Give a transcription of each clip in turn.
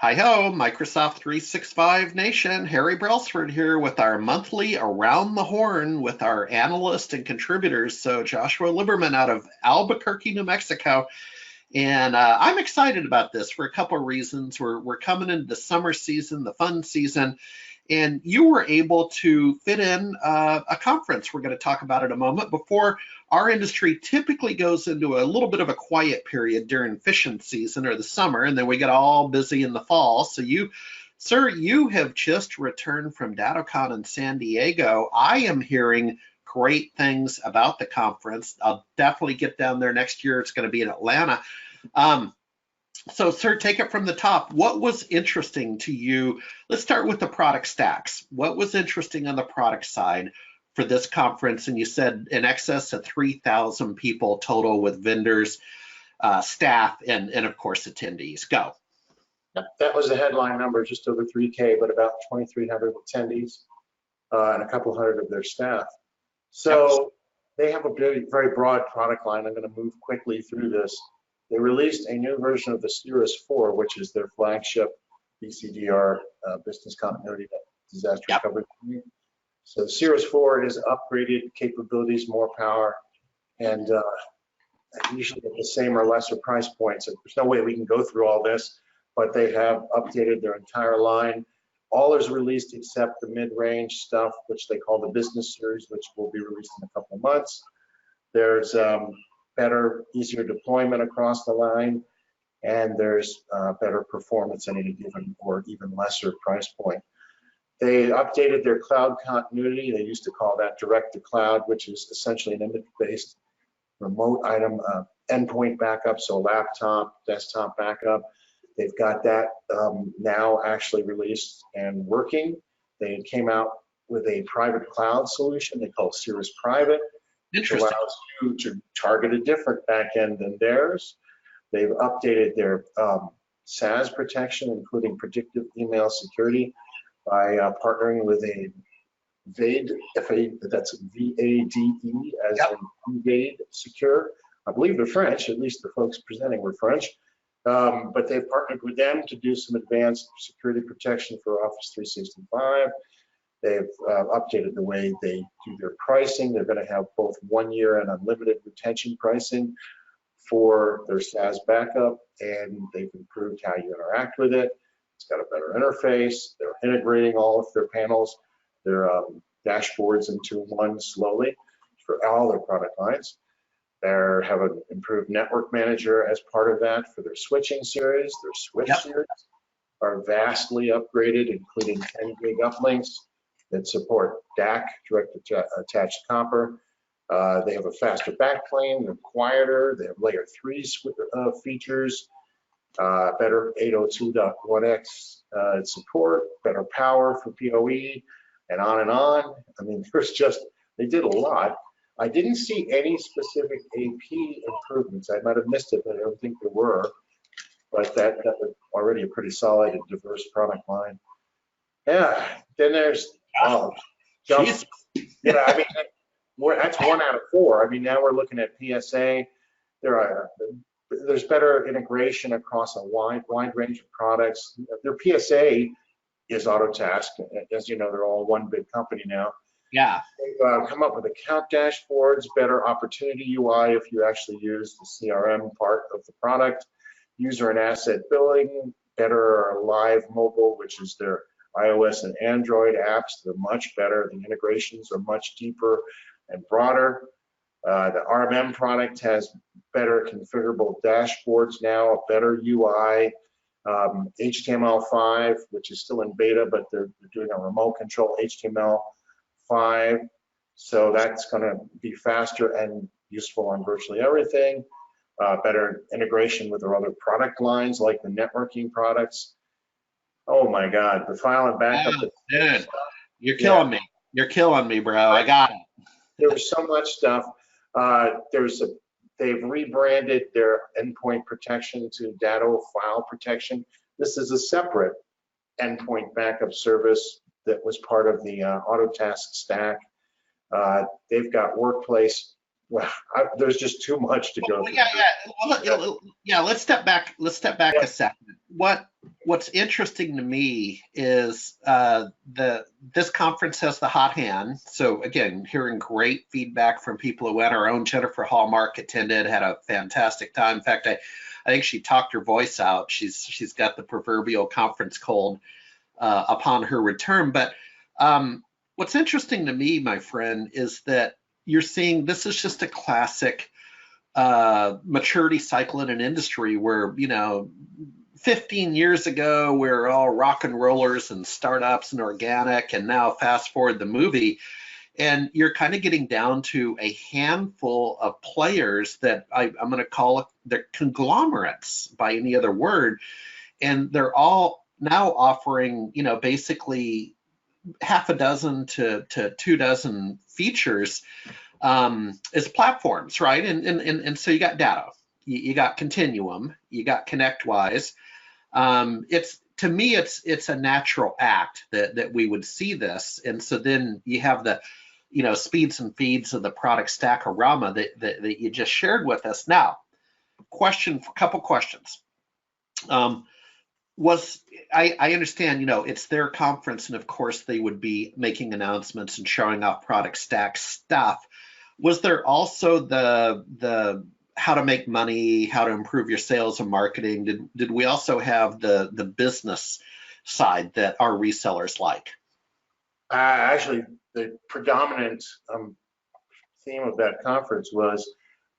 Hi-ho, Microsoft 365 Nation. Harry Brailsford here with our monthly Around the Horn with our analysts and contributors. So Joshua Liberman out of Albuquerque, New Mexico. And I'm excited about this for a couple of reasons. We're coming into the summer season, the fun season, and you were able to fit in a conference we're going to talk about in a moment before our industry typically goes into a little bit of a quiet period during fishing season or the summer, and then we get all busy in the fall. So sir, you have just returned from DattoCon in San Diego. I am hearing great things about the conference. I'll definitely get down there next year. It's going to be in Atlanta. So, sir, take it from the top. What was interesting to you? Let's start with the product stacks. What was interesting on the product side for this conference? And you said in excess of 3,000 people total with vendors, staff, and of course, attendees. Go. Yep, that was the headline number, just over 3K, but about 2,300 attendees and a couple hundred of their staff. So they have a very broad product line. I'm going to move quickly through this. They released a new version of the Cirrus 4, which is their flagship BCDR, business continuity disaster recovery. So the Cirrus 4 is upgraded capabilities, more power, and usually at the same or lesser price points. So there's no way we can go through all this, but they have updated their entire line. All is released except the mid-range stuff, which they call the business series, which will be released in a couple of months. There's better, easier deployment across the line, and there's better performance at any given or even lesser price point. They updated their cloud continuity. They used to call that direct to cloud, which is essentially an image-based remote item endpoint backup, so laptop, desktop backup. They've got that now actually released and working. They came out with a private cloud solution they call Cirrus Private, which allows you to target a different backend than theirs. They've updated their SaaS protection, including predictive email security, by partnering with a VADE, that's V-A-D-E, as in VADE Secure. I believe they're French, at least the folks presenting were French. But they've partnered with them to do some advanced security protection for Office 365. They've updated the way they do their pricing. They're going to have both 1 year and unlimited retention pricing for their SaaS backup, and they've improved how you interact with it. It's got a better interface. They're integrating all of their panels, their dashboards into one slowly for all their product lines. They have an improved network manager as part of that for their switching series. Their switch series are vastly upgraded, including 10 gig uplinks that support DAC, direct attached copper. They have a faster backplane, they're quieter, they have layer 3 features, better 802.1x support, better power for PoE, and on and on. I mean, they did a lot. I didn't see any specific AP improvements. I might have missed it, but I don't think there were. But that was already a pretty solid and diverse product line. Yeah, then there's jump. Yeah, I mean, that's 1 out of 4. I mean, now we're looking at PSA. There's better integration across a wide range of products. Their PSA is Autotask. As you know, they're all one big company now. Yeah. They've come up with account dashboards, better opportunity UI if you actually use the CRM part of the product, user and asset billing, better live mobile, which is their iOS and Android apps. They're much better. The integrations are much deeper and broader. The RMM product has better configurable dashboards now, a better UI, HTML5, which is still in beta, but they're doing a remote control HTML5, so that's going to be faster and useful on virtually everything. Better integration with their other product lines like the networking products. Oh my God, the file and backup. Dude, you're killing me. You're killing me, bro. I got it. There was so much stuff. They've rebranded their endpoint protection to Datto file protection. This is a separate endpoint backup service that was part of the Autotask stack. They've got workplace. Well, there's just too much to go through. Yeah. Let's step back. Let's step back a second. What what's interesting to me is this conference has the hot hand. So again, hearing great feedback from people who went. Our own Jennifer Hallmark attended, had a fantastic time. In fact, I think she talked her voice out. She's got the proverbial conference cold upon her return. But what's interesting to me, my friend, is that you're seeing this is just a classic maturity cycle in an industry where, 15 years ago, we're all rock and rollers and startups and organic, and now fast forward the movie, and you're kind of getting down to a handful of players that I'm going to call it, they're conglomerates by any other word, and they're all now offering, basically half a dozen to 2 dozen features as platforms, right? And so you got Datto, you got Continuum, you got ConnectWise. It's, to me, it's a natural act that we would see this, and so then you have the speeds and feeds of the product stackorama that you just shared with us. Now, couple questions. I understand, it's their conference, and of course they would be making announcements and showing off product stack stuff. Was there also the how to make money, how to improve your sales and marketing? Did we also have the business side that our resellers like? Actually, the predominant theme of that conference was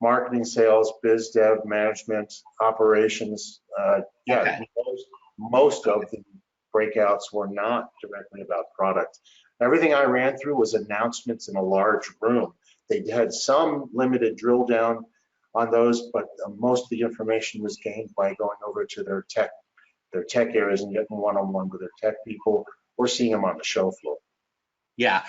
marketing, sales, biz dev, management, operations. Okay. Most of the breakouts were not directly about product. Everything I ran through was announcements in a large room. They had some limited drill down on those, but most of the information was gained by going over to their tech areas and getting one-on-one with their tech people or seeing them on the show floor. Yeah.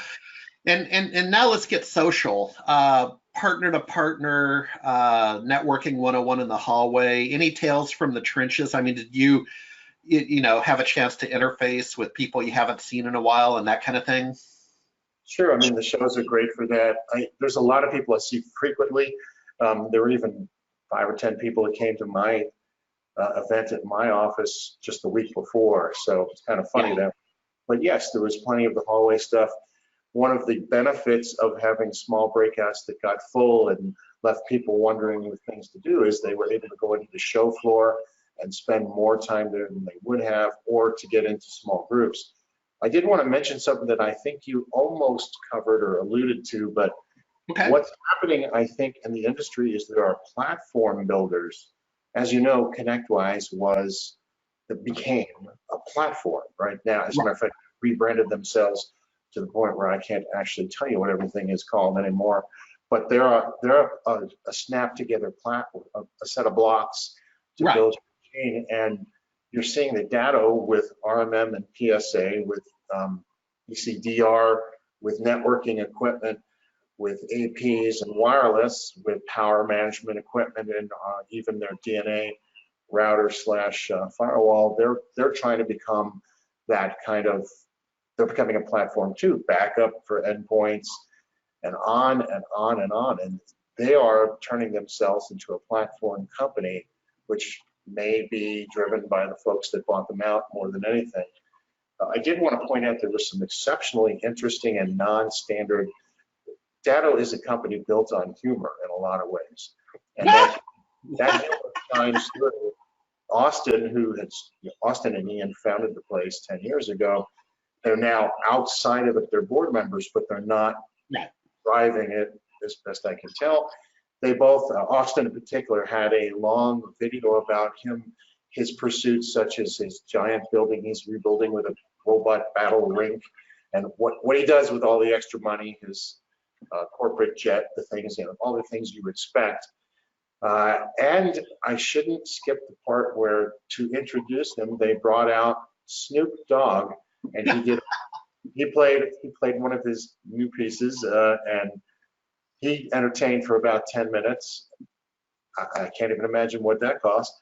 And now let's get social. Partner to partner, networking 101 in the hallway. Any tales from the trenches? I mean, did you have a chance to interface with people you haven't seen in a while and that kind of thing? Sure. I mean, the shows are great for that. There's a lot of people I see frequently. There were even 5 or 10 people that came to my event at my office just the week before. So it's kind of funny that. But yes, there was plenty of the hallway stuff. One of the benefits of having small breakouts that got full and left people wondering with things to do is they were able to go into the show floor and spend more time there than they would have, or to get into small groups. I did want to mention something that I think you almost covered or alluded to, but what's happening, I think, in the industry is there are platform builders. As you know, ConnectWise became a platform right now. As a matter of fact, rebranded themselves to the point where I can't actually tell you what everything is called anymore. But they're a snap together platform, a set of blocks to build your chain. And you're seeing the Datto with RMM and PSA, with ECDR, with networking equipment, with APs and wireless, with power management equipment, and even their DNA router / firewall. They're trying to become that kind of. They're becoming a platform too, backup for endpoints, and on and on and on. And they are turning themselves into a platform company, which may be driven by the folks that bought them out more than anything. I did want to point out there was some exceptionally interesting and non-standard. Datto is a company built on humor in a lot of ways, and that humor shines through. Austin and Ian founded the place 10 years ago. They're now outside of it. They're board members, but they're not driving it, as best I can tell. They both, Austin in particular, had a long video about his pursuits, such as his giant building he's rebuilding with a robot battle rink, and what he does with all the extra money, his corporate jet, the things, all the things you expect. And I shouldn't skip the part where, to introduce them, they brought out Snoop Dogg, and he played one of his new pieces, and he entertained for about 10 minutes. I can't even imagine what that cost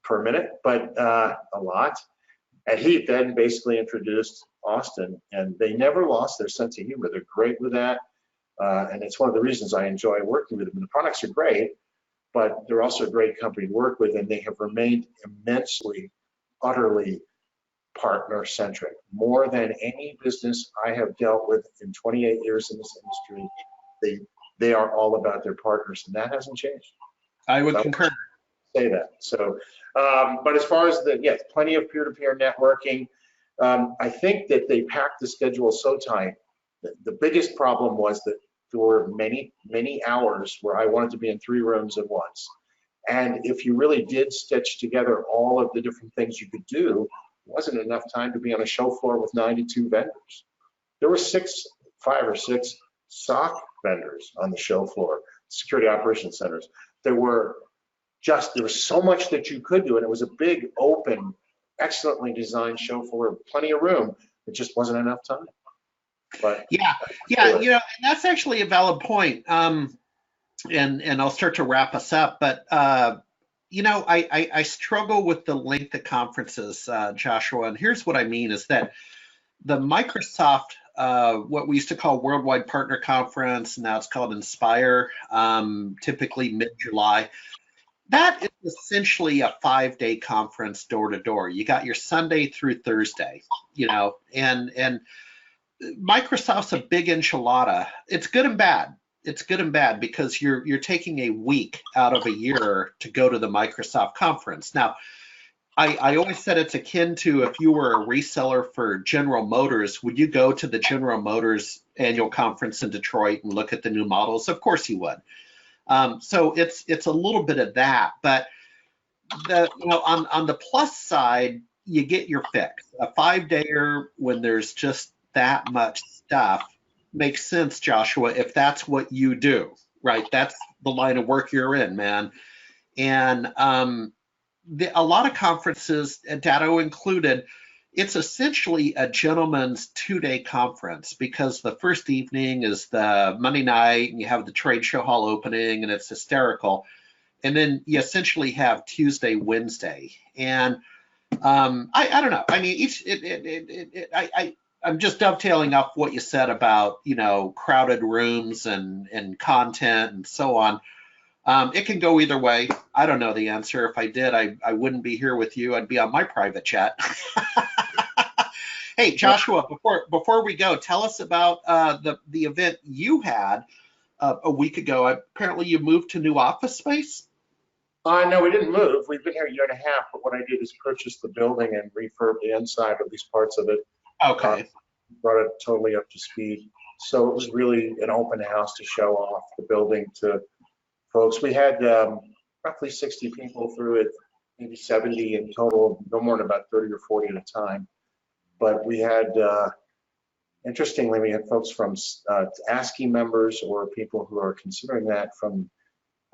per minute, but a lot. And he then basically introduced Austin, and they never lost their sense of humor. They're great with that, and it's one of the reasons I enjoy working with them. The products are great, but they're also a great company to work with, and they have remained immensely, utterly partner centric. More than any business I have dealt with in 28 years in this industry, they are all about their partners, and that hasn't changed. I would concur. Say that. So, but as far as yes, plenty of peer-to-peer networking. I think that they packed the schedule so tight. The biggest problem was that there were many hours where I wanted to be in 3 rooms at once. And if you really did stitch together all of the different things you could do, it wasn't enough time to be on a show floor with 92 vendors. There were 5 or 6 SOC vendors on the show floor, security operations centers. There was so much that you could do, and it was a big, open, excellently designed show floor, plenty of room. It just wasn't enough time. But yeah, you know, and that's actually a valid point. And I'll start to wrap us up, but you know, I struggle with the length of conferences, Joshua, and here's what I mean is that the Microsoft, what we used to call Worldwide Partner Conference, now it's called Inspire, typically mid-July. That is essentially a 5-day conference door to door. You got your Sunday through Thursday, you know, and Microsoft's a big enchilada. It's good and bad. It's good and bad because you're taking a week out of a year to go to the Microsoft conference. Now, I always said it's akin to if you were a reseller for General Motors, would you go to the General Motors annual conference in Detroit and look at the new models? Of course you would. So it's a little bit of that, but on the plus side, you get your fix. A 5-dayer when there's just that much stuff makes sense, Joshua, if that's what you do, right? That's the line of work you're in, man. And a lot of conferences, Datto included, it's essentially a gentleman's 2-day conference because the first evening is the Monday night and you have the trade show hall opening and it's hysterical. And then you essentially have Tuesday, Wednesday. And I don't know. I mean, I'm just dovetailing off what you said about, you know, crowded rooms and content and so on. It can go either way. I don't know the answer. If I did, I wouldn't be here with you. I'd be on my private chat. Hey, Joshua, before we go, tell us about the event you had a week ago. Apparently you moved to new office space? No, we didn't move. We've been here a year and a half, but what I did is purchase the building and refurb the inside, at least parts of it. Okay. Brought it totally up to speed. So it was really an open house to show off the building to folks. We had roughly 60 people through it, maybe 70 in total, no more than about 30 or 40 at a time. But we had, interestingly, we had folks from ASCII members or people who are considering that from,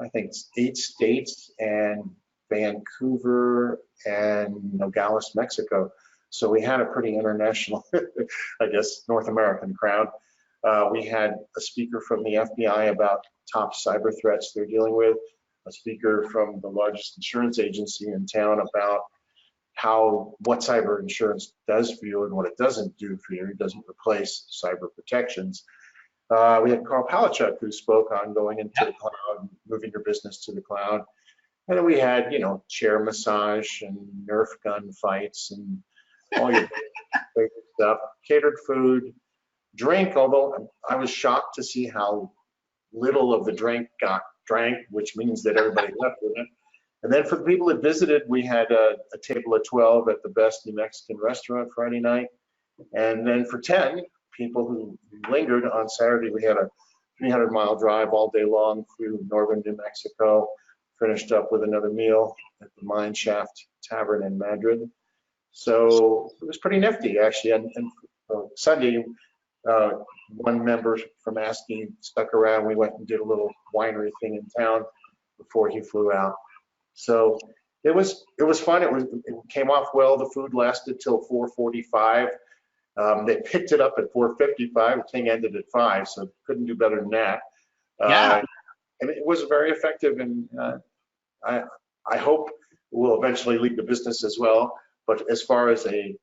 I think, 8 states and Vancouver and Nogales, Mexico. So we had a pretty international, I guess, North American crowd. We had a speaker from the FBI about top cyber threats they're dealing with, a speaker from the largest insurance agency in town about what cyber insurance does for you and what it doesn't do for you. It doesn't replace cyber protections. We had Carl Palachuk who spoke on going into the cloud, moving your business to the cloud. And then we had, you know, chair massage and Nerf gun fights and all your basic stuff, catered food, drink, although I was shocked to see how little of the drink got drank, which means that everybody left with it. And then for the people that visited, we had a table of 12 at the best New Mexican restaurant Friday night. And then for 10 people who lingered on Saturday, we had a 300-mile drive all day long through northern New Mexico, finished up with another meal at the Mine Shaft Tavern in Madrid. So it was pretty nifty, actually. And Sunday, one member from ASCII stuck around. We went and did a little winery thing in town before he flew out. So it was fun. It came off well. The food lasted till 4:45. They picked it up at 4:55. The thing ended at 5, so couldn't do better than that. Yeah. And it was very effective, and I hope it will eventually lead to business as well. But as far as a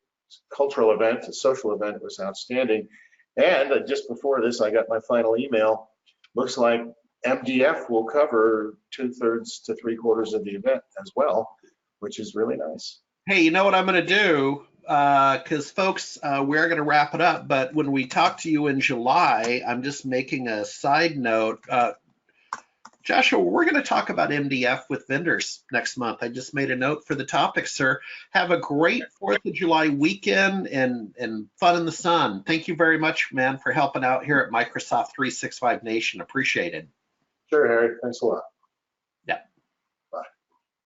cultural event, a social event, it was outstanding. And just before this, I got my final email. Looks like MDF will cover 2/3 to 3/4 of the event as well, which is really nice. Hey, you know what I'm going to do? because folks, we're going to wrap it up, but when we talk to you in July, I'm just making a side note. Joshua, we're going to talk about MDF with vendors next month. I just made a note for the topic, sir. Have a great 4th of July weekend and fun in the sun. Thank you very much, man, for helping out here at Microsoft 365 Nation. Appreciate it. Sure, Harry. Thanks a lot.